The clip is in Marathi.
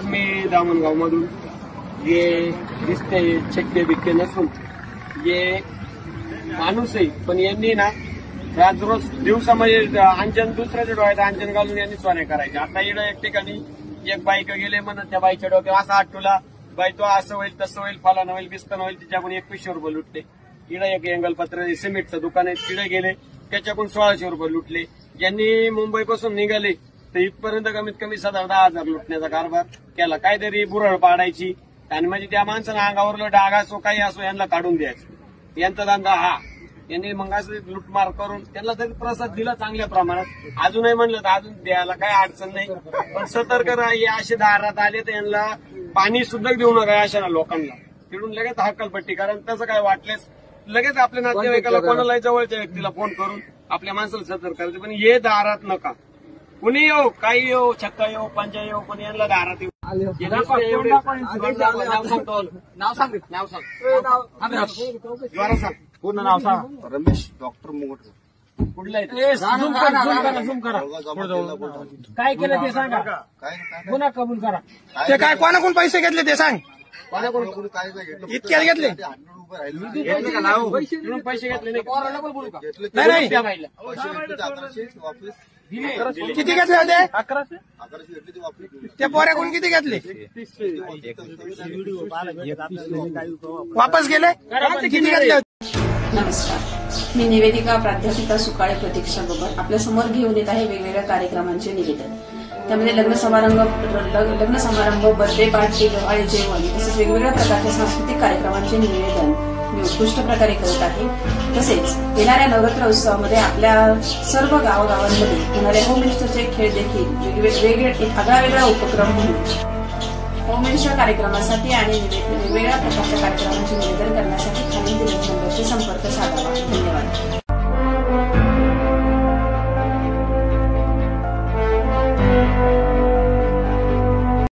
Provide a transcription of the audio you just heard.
मी दामणगाव मधून ये दिसते छक्के बिक्के नसून ये माणूस आहे, पण यांनी ना आज रोज दिवसामध्ये अंजन दुसऱ्याच्या डोळ्यात अंजन घालून यांनी सोने करायचे। आता इकडं एक ठिकाणी एक बाईक गेले म्हणत त्या बाईच्या डोक्यावर असा हात ठेवला, बाई तो असं होईल तसं होईल फलानं होईल बिस्कन होईल, तिच्याकडून 2100 रुपये लुटले। इकडे एक एंगलपत्र सिमेंटचं दुकान आहे तिकडे गेले त्याच्याकडून 1600 रुपये लुटले। ज्यांनी मुंबईपासून निघाले तर इथपर्यंत कमीत कमी 7-10 लुटण्याचा कारभार केला। काहीतरी बुरळ पाडायची आणि म्हणजे त्या माणसानं अंगावरलं डाग असो काही असो यांना काढून द्यायचं, यांचा धंदा हा। यांनी मग असं लुटमार करून त्यांना तरी प्रसाद दिला चांगल्या प्रमाणात, अजूनही म्हणलं तर अजून द्यायला काही अडचण नाही, पण सतर्क राहा। असे दारात आले तर यांना पाणी सुद्धा देऊ नका अशा लोकांना, तिकडून लगेच हक्कलपट्टी, कारण तसं काय वाटलेस लगेच आपल्या नातेवाईकाला कोणालाही जवळच्या व्यक्तीला फोन करून आपल्या माणसाला सतर्क करायचं। पण हे दारात नका, कुणी येऊ काही येऊ छक्का येऊ पंचा येऊ, पण यांना दारात येऊ। नाव सांग पूर्ण नाव सांग। रमेश डॉक्टर मुगट। कुठलं आहे? काय केलं ते सांगा, पुन्हा कबूल करा। ते काय कोणाकडून पैसे घेतले ते सांग, इतक्यात घेतले? पैसे घेतले नाही किती घेतले होते? 1100 त्या पोऱ्याकडून किती घेतले? वापस गेले? किती घेतले? नमस्कार, मी निवेदिका प्राध्यापिका सुकाळे प्रतीक्षा बगर आपल्या समोर घेऊन येत आहे वेगवेगळ्या कार्यक्रमांचे निवेदन। त्यामध्ये लग्न समारंभ, बर्थडे पार्टी, दिवाळी जेवण तसेच वेगवेगळ्या प्रकारच्या सांस्कृतिक कार्यक्रमांचे निवेदन मी उत्कृष्ट प्रकारे करत आहे। तसेच येणाऱ्या नवरात्र उत्सवामध्ये आपल्या सर्व गावागावांमध्ये होणाऱ्या होम मिनिस्टरचे खेळ देखील वेगवेगळे एक आगळावेगळा उपक्रम म्हणून होम मिनिस्टर कार्यक्रमासाठी आणि वेगवेगळ्या प्रकारच्या कार्यक्रमांचे निवेदन करण्यासाठी खालील नंबरशी संपर्क साधावा। धन्यवाद।